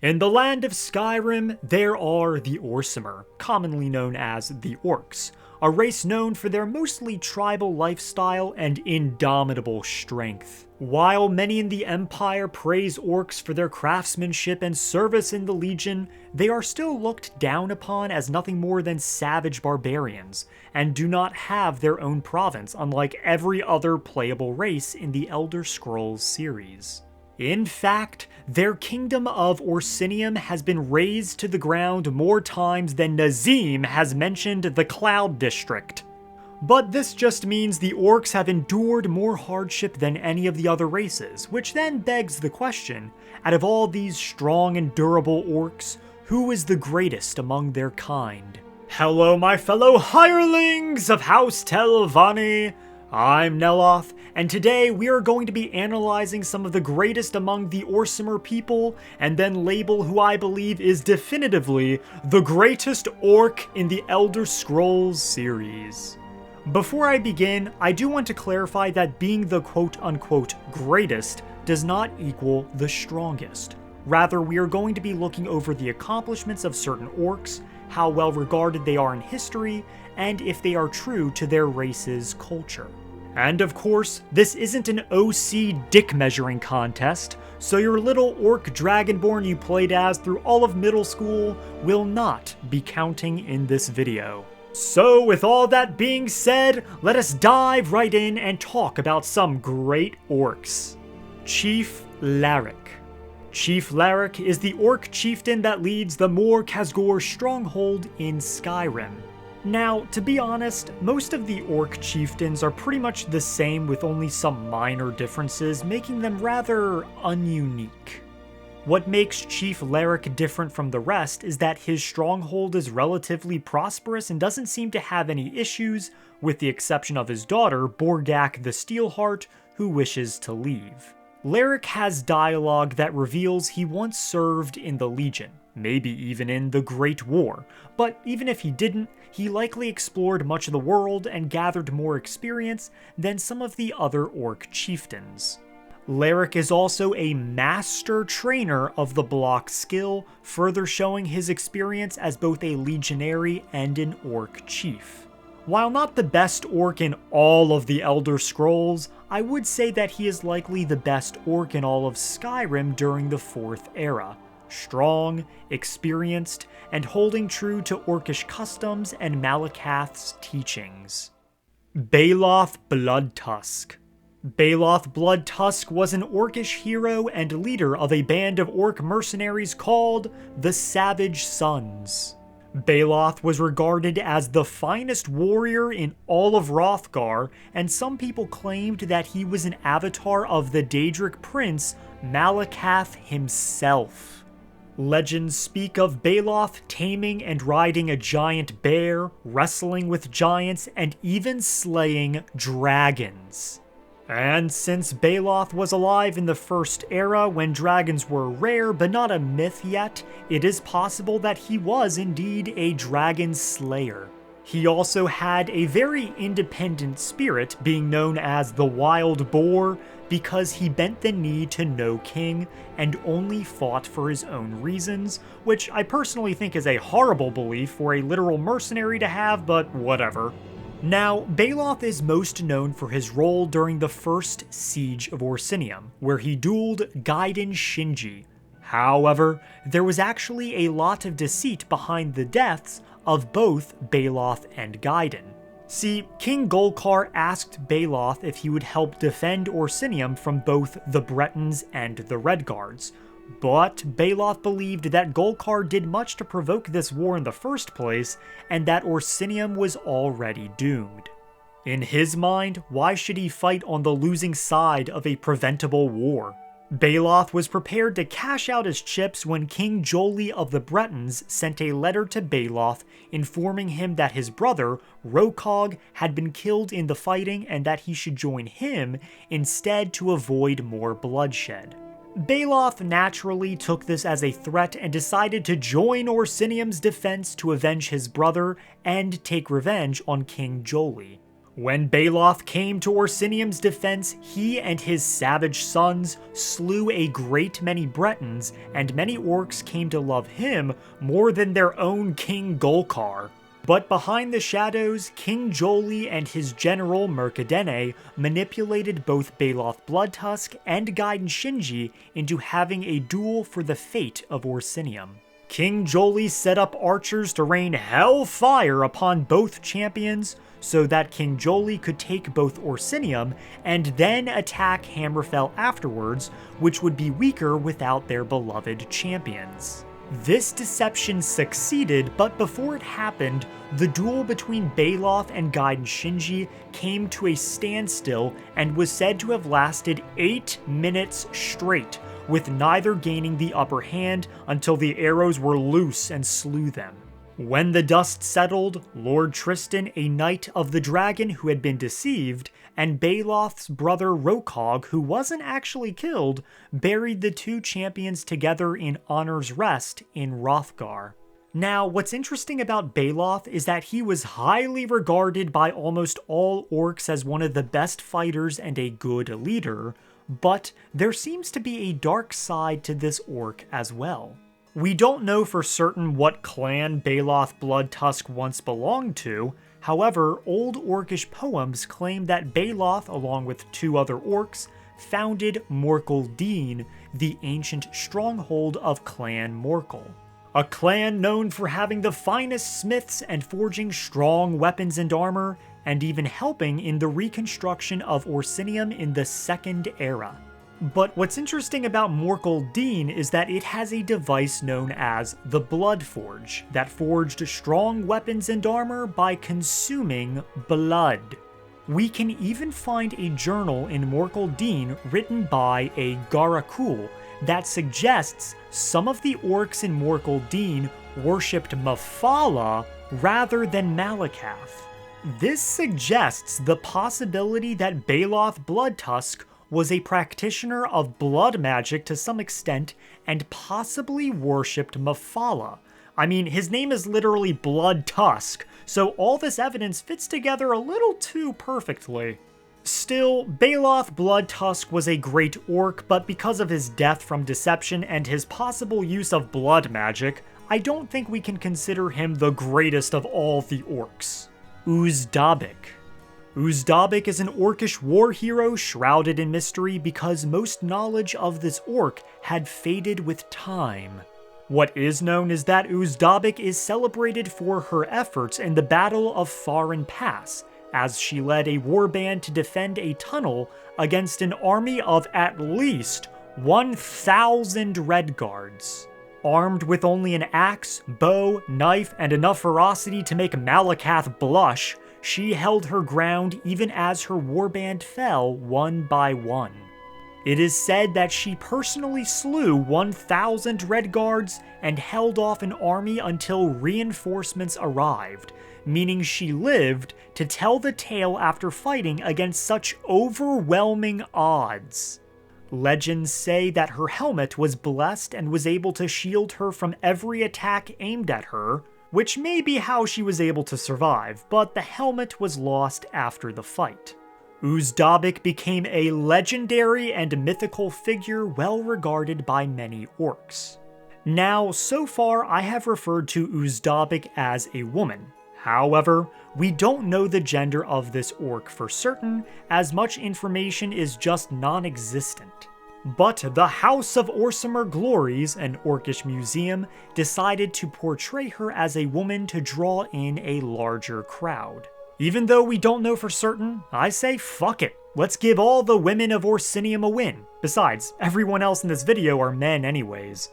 In the land of Skyrim, there are the Orsimer, commonly known as the Orcs, a race known for their mostly tribal lifestyle and indomitable strength. While many in the Empire praise Orcs for their craftsmanship and service in the Legion, they are still looked down upon as nothing more than savage barbarians, and do not have their own province unlike every other playable race in the Elder Scrolls series. In fact, their kingdom of Orsinium has been razed to the ground more times than Nazim has mentioned the Cloud District. But this just means the Orcs have endured more hardship than any of the other races, which then begs the question, out of all these strong and durable Orcs, who is the greatest among their kind? Hello my fellow hirelings of House Telvanni! I'm Neloth, and today we are going to be analyzing some of the greatest among the Orsimer people, and then label who I believe is definitively the greatest Orc in the Elder Scrolls series. Before I begin, I do want to clarify that being the quote-unquote greatest does not equal the strongest. Rather, we are going to be looking over the accomplishments of certain Orcs, how well regarded they are in history, and if they are true to their race's culture. And of course, this isn't an OC dick measuring contest, so your little orc dragonborn you played as through all of middle school will not be counting in this video. So with all that being said, let us dive right in and talk about some great orcs. Chief Larak. Chief Larak is the orc chieftain that leads the Mor Khazgor stronghold in Skyrim. Now, to be honest, most of the orc chieftains are pretty much the same with only some minor differences, making them rather ununique. What makes Chief Larak different from the rest is that his stronghold is relatively prosperous and doesn't seem to have any issues, with the exception of his daughter, Borgak the Steelheart, who wishes to leave. Larak has dialogue that reveals he once served in the Legion, maybe even in the Great War, but even if he didn't, he likely explored much of the world and gathered more experience than some of the other orc chieftains. Larak is also a master trainer of the block skill, further showing his experience as both a legionary and an orc chief. While not the best orc in all of the Elder Scrolls, I would say that he is likely the best orc in all of Skyrim during the 4th era. Strong, experienced, and holding true to orcish customs and Malakath's teachings. Baloth Bloodtusk. Baloth Bloodtusk was an orcish hero and leader of a band of orc mercenaries called the Savage Sons. Baloth was regarded as the finest warrior in all of Hrothgar, and some people claimed that he was an avatar of the Daedric prince Malakath himself. Legends speak of Baloth taming and riding a giant bear, wrestling with giants, and even slaying dragons. And since Baloth was alive in the First Era when dragons were rare but not a myth yet, it is possible that he was indeed a dragon slayer. He also had a very independent spirit, being known as the Wild Boar, because he bent the knee to no king and only fought for his own reasons, which I personally think is a horrible belief for a literal mercenary to have, but whatever. Now, Baloth is most known for his role during the first Siege of Orsinium, where he dueled Gaiden Shinji. However, there was actually a lot of deceit behind the deaths of both Baloth and Gaiden. See, King Golkar asked Baloth if he would help defend Orsinium from both the Bretons and the Redguards, but Baloth believed that Golkar did much to provoke this war in the first place, and that Orsinium was already doomed. In his mind, why should he fight on the losing side of a preventable war? Baloth was prepared to cash out his chips when King Joli of the Bretons sent a letter to Baloth informing him that his brother, Rokog, had been killed in the fighting and that he should join him instead to avoid more bloodshed. Baloth naturally took this as a threat and decided to join Orsinium's defense to avenge his brother and take revenge on King Joli. When Baloth came to Orsinium's defense, he and his savage sons slew a great many Bretons, and many orcs came to love him more than their own King Golkar. But behind the shadows, King Joli and his general Mercadene manipulated both Baloth Bloodtusk and Gaiden Shinji into having a duel for the fate of Orsinium. King Joli set up archers to rain hellfire upon both champions, so that King Joli could take both Orsinium and then attack Hammerfell afterwards, which would be weaker without their beloved champions. This deception succeeded, but before it happened, the duel between Baloth and Gaiden Shinji came to a standstill and was said to have lasted 8 minutes straight, with neither gaining the upper hand until the arrows were loose and slew them. When the dust settled, Lord Tristan, a knight of the dragon who had been deceived, and Baloth's brother Rokog, who wasn't actually killed, buried the two champions together in honor's rest in Hrothgar. Now, what's interesting about Baloth is that he was highly regarded by almost all orcs as one of the best fighters and a good leader, but there seems to be a dark side to this orc as well. We don't know for certain what clan Baloth Bloodtusk once belonged to. However, old orcish poems claim that Baloth, along with 2 other orcs, founded Morkel-Deen, the ancient stronghold of Clan Morkel. A clan known for having the finest smiths and forging strong weapons and armor, and even helping in the reconstruction of Orsinium in the Second Era. But what's interesting about Morkel-Deen is that it has a device known as the Blood Forge that forged strong weapons and armor by consuming blood. We can even find a journal in Morkel-Deen written by a Garakul that suggests some of the orcs in Morkel-Deen worshipped Mephala rather than Malakath. This suggests the possibility that Baloth Bloodtusk was a practitioner of blood magic to some extent and possibly worshipped Mephala. I mean, his name is literally Bloodtusk, so all this evidence fits together a little too perfectly. Still, Baloth Bloodtusk was a great orc, but because of his death from deception and his possible use of blood magic, I don't think we can consider him the greatest of all the orcs. Uzdabikh. Uzdabikh is an orcish war hero shrouded in mystery because most knowledge of this orc had faded with time. What is known is that Uzdabikh is celebrated for her efforts in the Battle of Farin Pass, as she led a warband to defend a tunnel against an army of at least 1,000 Redguards. Armed with only an axe, bow, knife, and enough ferocity to make Malakath blush, she held her ground even as her warband fell one by one. It is said that she personally slew 1,000 Redguards and held off an army until reinforcements arrived, meaning she lived to tell the tale after fighting against such overwhelming odds. Legends say that her helmet was blessed and was able to shield her from every attack aimed at her, which may be how she was able to survive, but the helmet was lost after the fight. Uzdabikh became a legendary and mythical figure well regarded by many orcs. Now, so far I have referred to Uzdabikh as a woman. However, we don't know the gender of this orc for certain, as much information is just non-existent. But the House of Orsimer Glories, an orcish museum, decided to portray her as a woman to draw in a larger crowd. Even though we don't know for certain, I say fuck it. Let's give all the women of Orsinium a win. Besides, everyone else in this video are men anyways.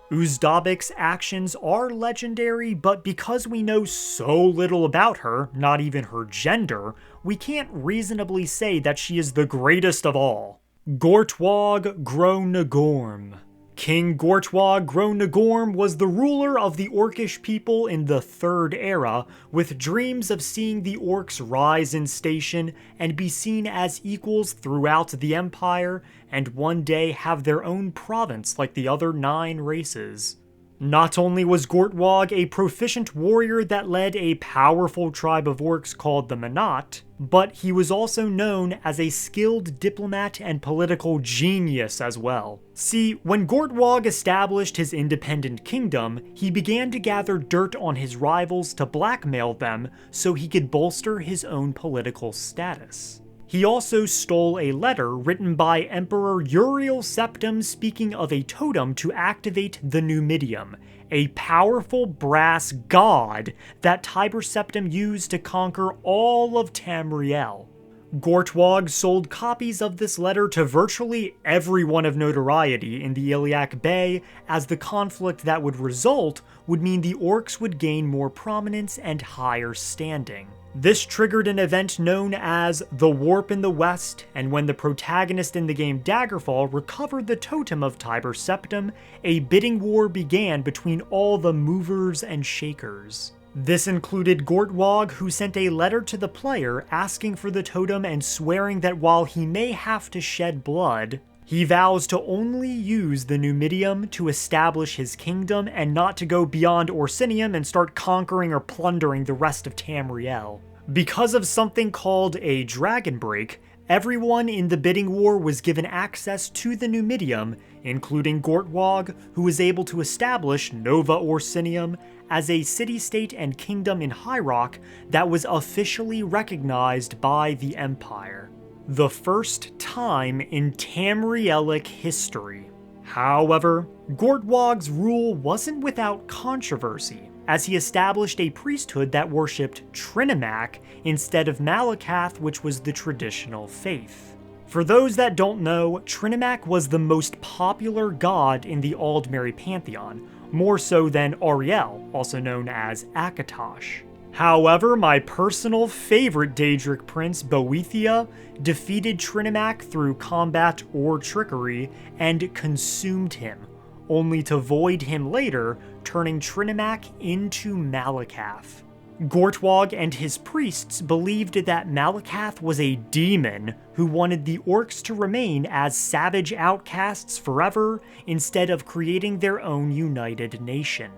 Uzdabikh's actions are legendary, but because we know so little about her, not even her gender, we can't reasonably say that she is the greatest of all. Gortwog gro-nagorm. King Gortwog gro-nagorm was the ruler of the orcish people in the Third Era, with dreams of seeing the orcs rise in station and be seen as equals throughout the empire, and one day have their own province like the other 9 races. Not only was Gortwog a proficient warrior that led a powerful tribe of orcs called the Manat, but he was also known as a skilled diplomat and political genius as well. See, when Gortwog established his independent kingdom, he began to gather dirt on his rivals to blackmail them so he could bolster his own political status. He also stole a letter written by Emperor Uriel Septim speaking of a totem to activate the Numidium, a powerful brass god that Tiber Septim used to conquer all of Tamriel. Gortwog sold copies of this letter to virtually everyone of notoriety in the Iliac Bay, as the conflict that would result would mean the orcs would gain more prominence and higher standing. This triggered an event known as the Warp in the West, and when the protagonist in the game Daggerfall recovered the totem of Tiber Septim, a bidding war began between all the movers and shakers. This included Gortwog, who sent a letter to the player asking for the totem and swearing that while he may have to shed blood, he vows to only use the Numidium to establish his kingdom and not to go beyond Orsinium and start conquering or plundering the rest of Tamriel. Because of something called a dragon break, everyone in the bidding war was given access to the Numidium, including Gortwog, who was able to establish Nova Orsinium as a city-state and kingdom in High Rock that was officially recognized by the Empire. The first time in Tamrielic history. However, Gortwog's rule wasn't without controversy, as he established a priesthood that worshipped Trinimac instead of Malakath, which was the traditional faith. For those that don't know, Trinimac was the most popular god in the Aldmeri pantheon, more so than Auriel, also known as Akatosh. However, my personal favorite Daedric prince, Boethia, defeated Trinimac through combat or trickery and consumed him, only to void him later, turning Trinimac into Malakath. Gortwog and his priests believed that Malakath was a demon who wanted the orcs to remain as savage outcasts forever instead of creating their own united nation.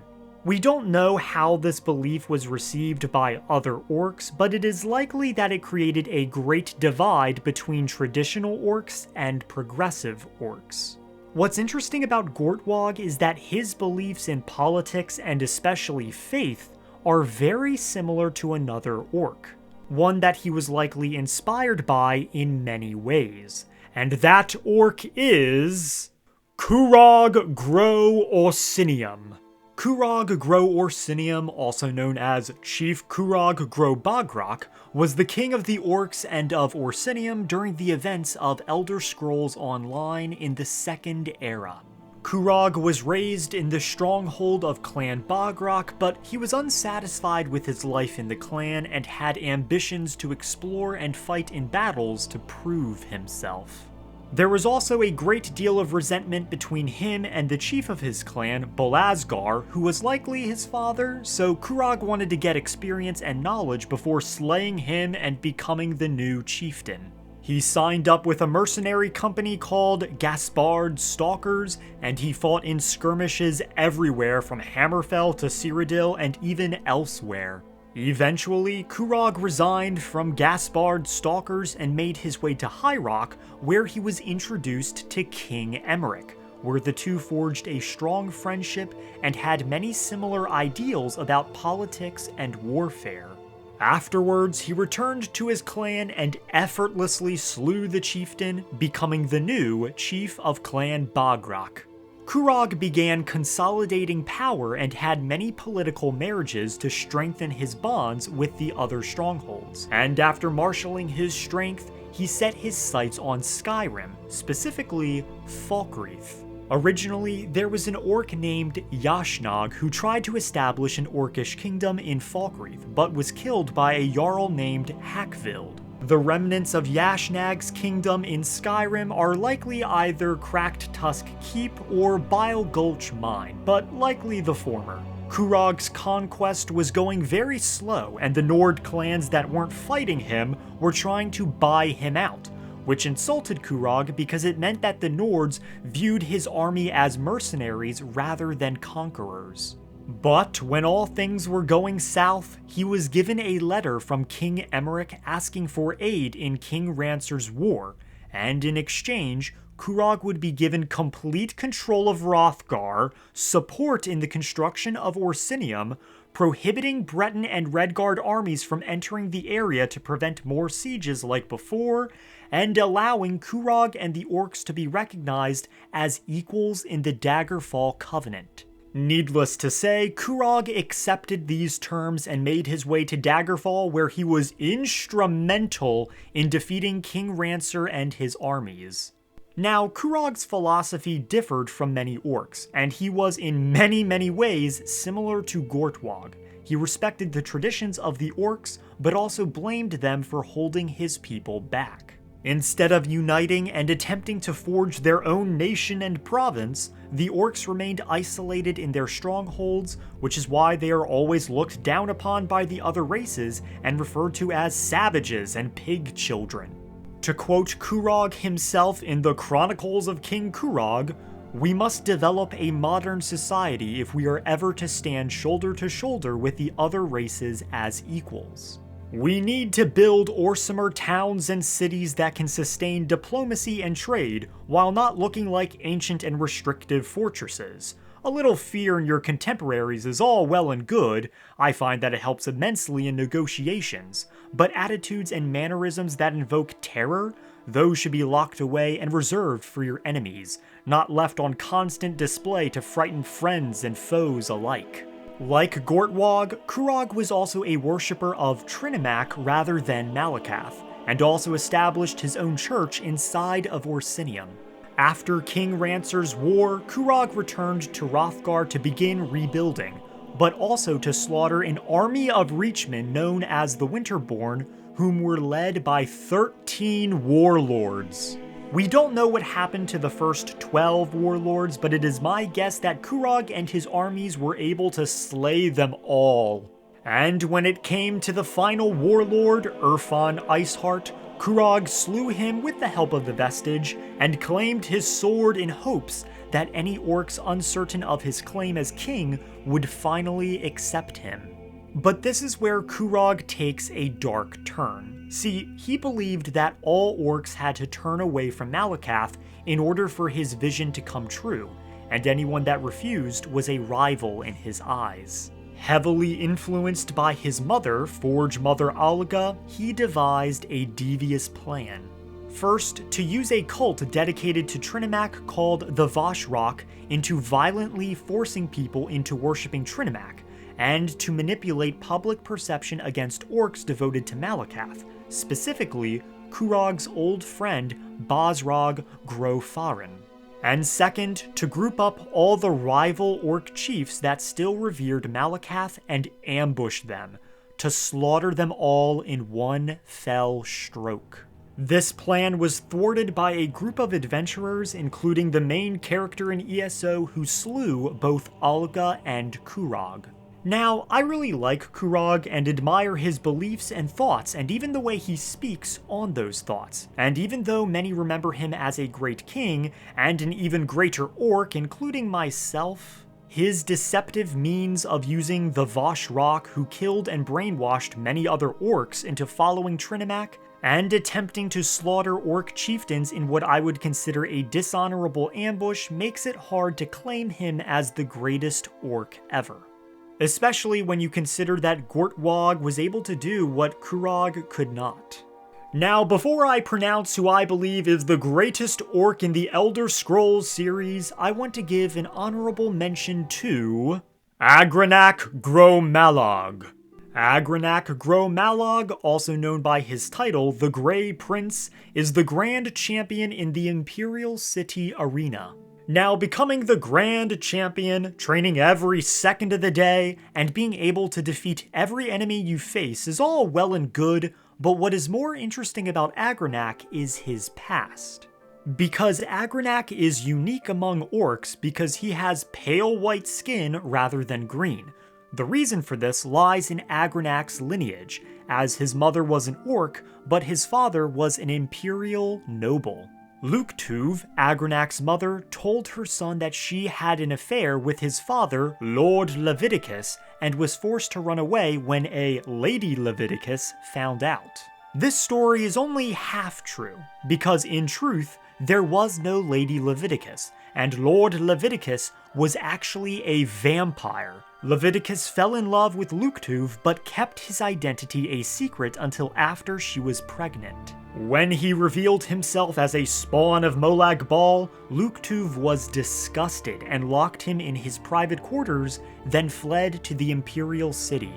We don't know how this belief was received by other orcs, but it is likely that it created a great divide between traditional orcs and progressive orcs. What's interesting about Gortwog is that his beliefs in politics and especially faith are very similar to another orc, one that he was likely inspired by in many ways, and that orc is Kurog Gro-Orsinium. Kurog Gro-Orsinium, also known as Chief Kurog Gro-Bagrak, was the king of the orcs and of Orsinium during the events of Elder Scrolls Online in the Second Era. Kurog was raised in the stronghold of Clan Bagrak, but he was unsatisfied with his life in the clan and had ambitions to explore and fight in battles to prove himself. There was also a great deal of resentment between him and the chief of his clan, Bolazgar, who was likely his father, so Kurog wanted to get experience and knowledge before slaying him and becoming the new chieftain. He signed up with a mercenary company called Gaspard Stalkers, and he fought in skirmishes everywhere from Hammerfell to Cyrodiil and even elsewhere. Eventually, Kurog resigned from Gaspard Stalkers and made his way to High Rock, where he was introduced to King Emeric, where the two forged a strong friendship and had many similar ideals about politics and warfare. Afterwards, he returned to his clan and effortlessly slew the chieftain, becoming the new chief of Clan Bagrak. Kurog began consolidating power and had many political marriages to strengthen his bonds with the other strongholds, and after marshalling his strength, he set his sights on Skyrim, specifically Falkreath. Originally, there was an orc named Yashnag who tried to establish an orcish kingdom in Falkreath, but was killed by a jarl named Hakvild. The remnants of Yashnag's kingdom in Skyrim are likely either Cracked Tusk Keep or Bile Gulch Mine, but likely the former. Kurog's conquest was going very slow, and the Nord clans that weren't fighting him were trying to buy him out, which insulted Kurog because it meant that the Nords viewed his army as mercenaries rather than conquerors. But when all things were going south, he was given a letter from King Emeric asking for aid in King Rancer's war, and in exchange, Kurog would be given complete control of Hrothgar, support in the construction of Orsinium, prohibiting Breton and Redguard armies from entering the area to prevent more sieges like before, and allowing Kurog and the Orcs to be recognized as equals in the Daggerfall Covenant. Needless to say, Kurog accepted these terms and made his way to Daggerfall, where he was instrumental in defeating King Rancer and his armies. Now, Kurog's philosophy differed from many orcs, and he was in many ways similar to Gortwog. He respected the traditions of the orcs, but also blamed them for holding his people back. Instead of uniting and attempting to forge their own nation and province, the orcs remained isolated in their strongholds, which is why they are always looked down upon by the other races and referred to as savages and pig children. To quote Kurog himself in the Chronicles of King Kurog, "We must develop a modern society if we are ever to stand shoulder to shoulder with the other races as equals. We need to build Orsimer towns and cities that can sustain diplomacy and trade while not looking like ancient and restrictive fortresses. A little fear in your contemporaries is all well and good. I find that it helps immensely in negotiations, but attitudes and mannerisms that invoke terror, those should be locked away and reserved for your enemies, not left on constant display to frighten friends and foes alike." Like Gortwog, Kurog was also a worshipper of Trinimac rather than Malakath, and also established his own church inside of Orsinium. After King Rancer's war, Kurog returned to Hrothgar to begin rebuilding, but also to slaughter an army of Reachmen known as the Winterborn, whom were led by 13 warlords. We don't know what happened to the first 12 warlords, but it is my guess that Kurog and his armies were able to slay them all. And when it came to the final warlord, Urfon Iceheart, Kurog slew him with the help of the Vestige, and claimed his sword in hopes that any orcs uncertain of his claim as king would finally accept him. But this is where Kurog takes a dark turn. See, he believed that all orcs had to turn away from Malakath in order for his vision to come true, and anyone that refused was a rival in his eyes. Heavily influenced by his mother, Forge Mother Alga, he devised a devious plan. First, to use a cult dedicated to Trinimac called the Vashrock into violently forcing people into worshipping Trinimac, and to manipulate public perception against orcs devoted to Malakath, specifically Kurog's old friend Bosrog Grofarin. And second, to group up all the rival orc chiefs that still revered Malakath and ambush them, to slaughter them all in one fell stroke. This plan was thwarted by a group of adventurers, including the main character in ESO who slew both Alga and Kurog. Now, I really like Kurog and admire his beliefs and thoughts, and even the way he speaks on those thoughts. And even though many remember him as a great king, and an even greater orc, including myself, his deceptive means of using the Vashrock who killed and brainwashed many other orcs into following Trinimac, and attempting to slaughter orc chieftains in what I would consider a dishonorable ambush makes it hard to claim him as the greatest orc ever. Especially when you consider that Gortwog was able to do what Kurog could not. Now, before I pronounce who I believe is the greatest orc in the Elder Scrolls series, I want to give an honorable mention to Agranak Gro-Malog. Agranak Gro-Malog, also known by his title, the Grey Prince, is the Grand Champion in the Imperial City Arena. Now, becoming the Grand Champion, training every second of the day, and being able to defeat every enemy you face is all well and good, but what is more interesting about Agranak is his past. Because Agranak is unique among orcs because he has pale white skin rather than green. The reason for this lies in Agranac's lineage, as his mother was an orc, but his father was an imperial noble. Luktuv, Agranac's mother, told her son that she had an affair with his father, Lord Leviticus, and was forced to run away when a Lady Leviticus found out. This story is only half true, because in truth, there was no Lady Leviticus, and Lord Leviticus was actually a vampire. Leviticus fell in love with Luktuv, but kept his identity a secret until after she was pregnant. When he revealed himself as a spawn of Molag Bal, Luktuv was disgusted and locked him in his private quarters, then fled to the Imperial City.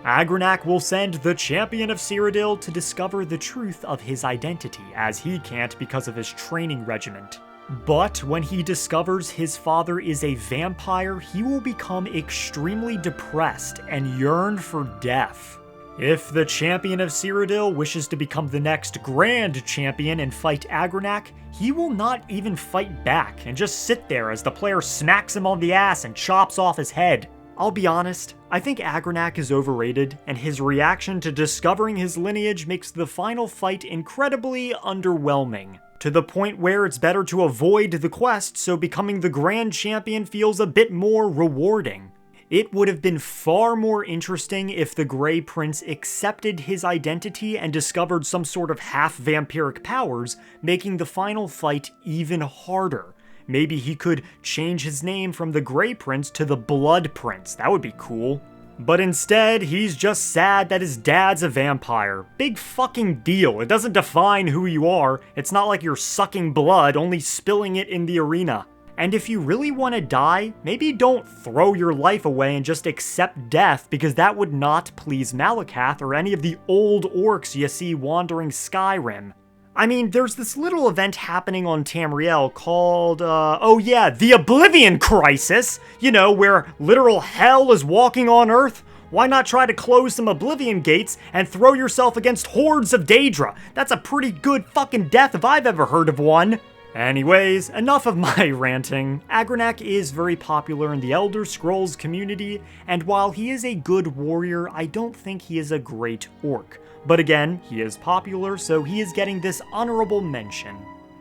Agranac will send the Champion of Cyrodiil to discover the truth of his identity, as he can't because of his training regiment. But when he discovers his father is a vampire, he will become extremely depressed and yearn for death. If the Champion of Cyrodiil wishes to become the next Grand Champion and fight Agranac, he will not even fight back and just sit there as the player smacks him on the ass and chops off his head. I'll be honest, I think Agranac is overrated, and his reaction to discovering his lineage makes the final fight incredibly underwhelming, to the point where it's better to avoid the quest so becoming the Grand Champion feels a bit more rewarding. It would have been far more interesting if the Grey Prince accepted his identity and discovered some sort of half-vampiric powers, making the final fight even harder. Maybe he could change his name from the Grey Prince to the Blood Prince. That would be cool. But instead, he's just sad that his dad's a vampire. Big fucking deal. It doesn't define who you are. It's not like you're sucking blood, only spilling it in the arena. And if you really want to die, maybe don't throw your life away and just accept death, because that would not please Malakath or any of the old orcs you see wandering Skyrim. I mean, there's this little event happening on Tamriel called, the Oblivion Crisis! You know, where literal hell is walking on Earth. Why not try to close some Oblivion gates and throw yourself against hordes of Daedra? That's a pretty good fucking death if I've ever heard of one. Anyways, enough of my ranting. Agranac is very popular in the Elder Scrolls community, and while he is a good warrior, I don't think he is a great orc. But again, he is popular, so he is getting this honorable mention.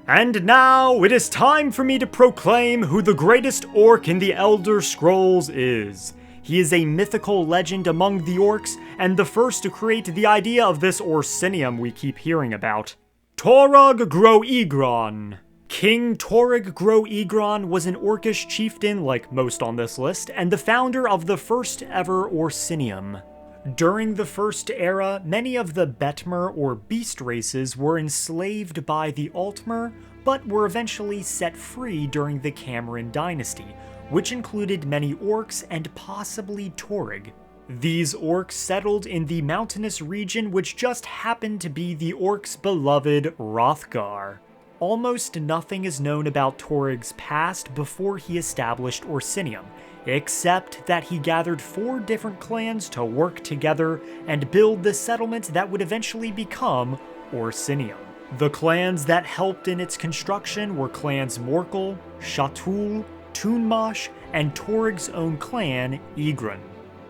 And now, it is time for me to proclaim who the greatest orc in the Elder Scrolls is. He is a mythical legend among the orcs, and the first to create the idea of this Orsinium we keep hearing about. Kurog gro-igron. King Kurog gro-igron was an orcish chieftain, like most on this list, and the founder of the first ever Orsinium. During the First Era, many of the Betmer or Beast races were enslaved by the Altmer, but were eventually set free during the Cameron Dynasty, which included many orcs and possibly Kurog. These orcs settled in the mountainous region, which just happened to be the orcs' beloved Hrothgar. Almost nothing is known about Kurog's past before he established Orsinium, except that he gathered 4 different clans to work together and build the settlement that would eventually become Orsinium. The clans that helped in its construction were clans Morkel, Shatul, Tunmash, and Kurog's own clan, Igrun.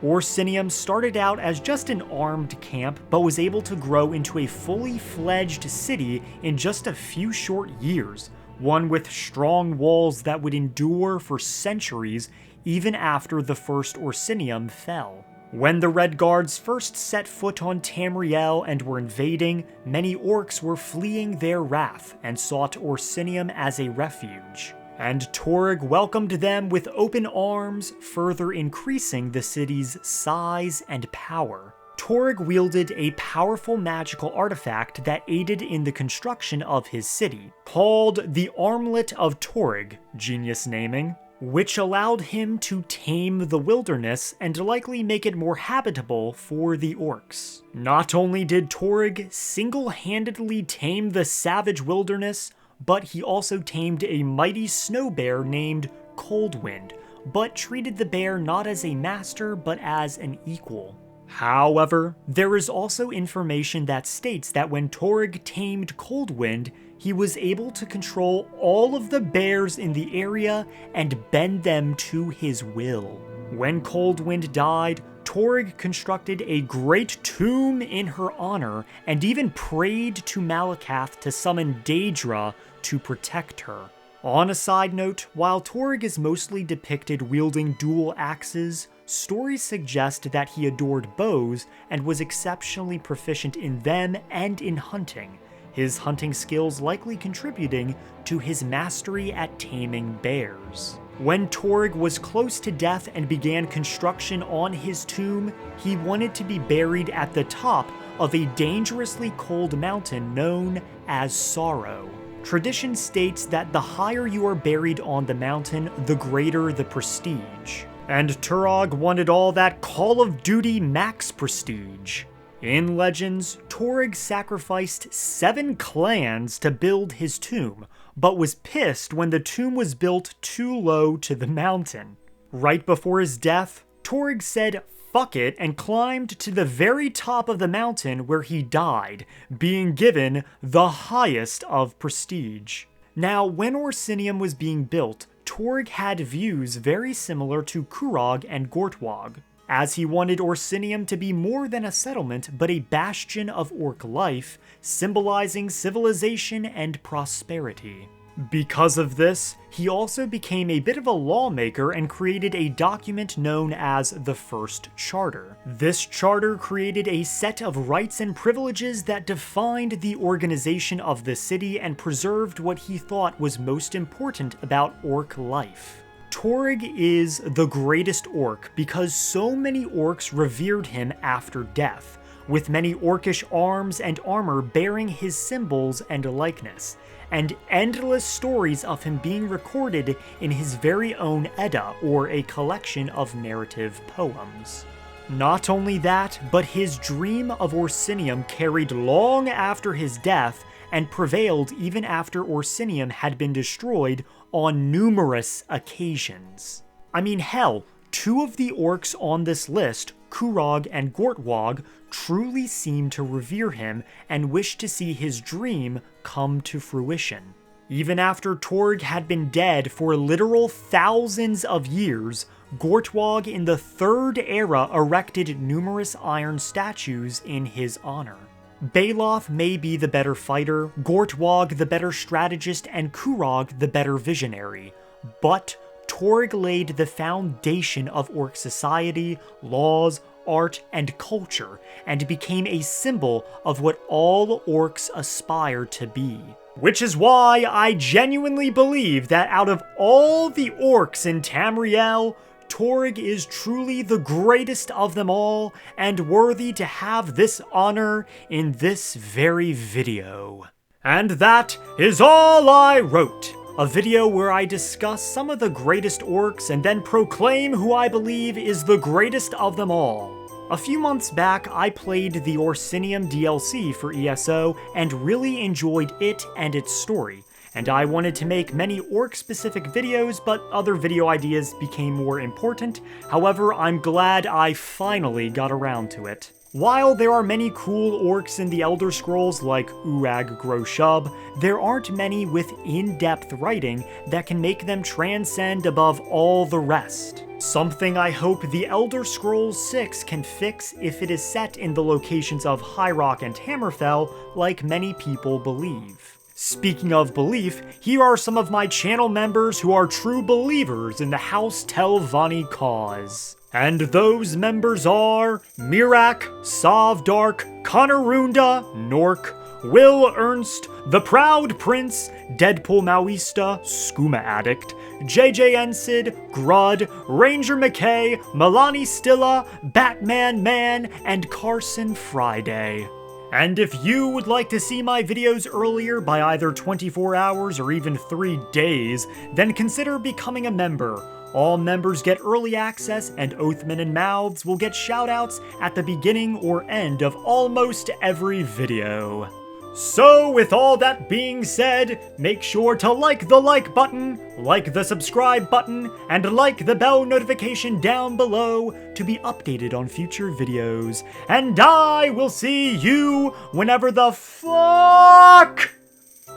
Orsinium started out as just an armed camp, but was able to grow into a fully fledged city in just a few short years, one with strong walls that would endure for centuries even after the first Orsinium fell. When the Red Guards first set foot on Tamriel and were invading, many orcs were fleeing their wrath and sought Orsinium as a refuge. And Kurog welcomed them with open arms, further increasing the city's size and power. Kurog wielded a powerful magical artifact that aided in the construction of his city, called the Armlet of Kurog, genius naming, which allowed him to tame the wilderness and likely make it more habitable for the orcs. Not only did Kurog single-handedly tame the savage wilderness, but he also tamed a mighty snow bear named Coldwind, but treated the bear not as a master but as an equal. However, there is also information that states that when Kurog tamed Coldwind, he was able to control all of the bears in the area and bend them to his will. When Coldwind died, Torg constructed a great tomb in her honor and even prayed to Malakath to summon Daedra to protect her. On a side note, while Torg is mostly depicted wielding dual axes, stories suggest that he adored bows and was exceptionally proficient in them and in hunting, his hunting skills likely contributing to his mastery at taming bears. When Torg was close to death and began construction on his tomb, he wanted to be buried at the top of a dangerously cold mountain known as Sorrow. Tradition states that the higher you are buried on the mountain, the greater the prestige. And Turog wanted all that Call of Duty max prestige. In Legends, Torg sacrificed 7 clans to build his tomb, but was pissed when the tomb was built too low to the mountain. Right before his death, Torg said fuck it and climbed to the very top of the mountain where he died, being given the highest of prestige. Now, when Orsinium was being built, Torg had views very similar to Kurog and Gortwog, as he wanted Orsinium to be more than a settlement but a bastion of orc life, symbolizing civilization and prosperity. Because of this, he also became a bit of a lawmaker and created a document known as the First Charter. This charter created a set of rights and privileges that defined the organization of the city and preserved what he thought was most important about orc life. Torg is the greatest orc because so many orcs revered him after death, with many orcish arms and armor bearing his symbols and likeness, and endless stories of him being recorded in his very own Edda, or a collection of narrative poems. Not only that, but his dream of Orsinium carried long after his death and prevailed even after Orsinium had been destroyed on numerous occasions. I mean, hell, 2 of the orcs on this list, Kurog and Gortwog, truly seem to revere him and wish to see his dream come to fruition. Even after Torg had been dead for literal thousands of years, Gortwog in the Third Era erected numerous iron statues in his honor. Baloth may be the better fighter, Gortwog the better strategist, and Kurog the better visionary, but Torg laid the foundation of orc society, laws, art, and culture, and became a symbol of what all orcs aspire to be. Which is why I genuinely believe that out of all the orcs in Tamriel, Torg is truly the greatest of them all, and worthy to have this honor in this very video. And that is all I wrote. A video where I discuss some of the greatest orcs and then proclaim who I believe is the greatest of them all. A few months back, I played the Orsinium DLC for ESO and really enjoyed it and its story, and I wanted to make many orc-specific videos, but other video ideas became more important. However, I'm glad I finally got around to it. While there are many cool orcs in the Elder Scrolls like Urag Gro-shub, there aren't many with in-depth writing that can make them transcend above all the rest. Something I hope the Elder Scrolls 6 can fix if it is set in the locations of High Rock and Hammerfell, like many people believe. Speaking of belief, here are some of my channel members who are true believers in the House Telvanni cause. And those members are Mirak, Savdark, Conarunda, Nork, Will Ernst, The Proud Prince, Deadpool Maoista, Skooma Addict, JJ Ensid, Grud, Ranger McKay, Milani Stilla, Batman Man, and Carson Friday. And if you would like to see my videos earlier by either 24 hours or even 3 days, then consider becoming a member. All members get early access, and Oathman and Mouths will get shoutouts at the beginning or end of almost every video. So with all that being said, make sure to like the like button, like the subscribe button, and like the bell notification down below to be updated on future videos. And I will see you whenever the fuck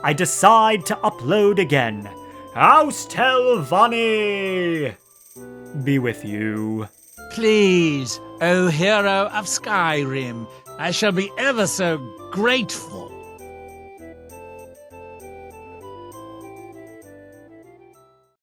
I decide to upload again. House Telvanni! be with you. Please, O hero of Skyrim, I shall be ever so grateful.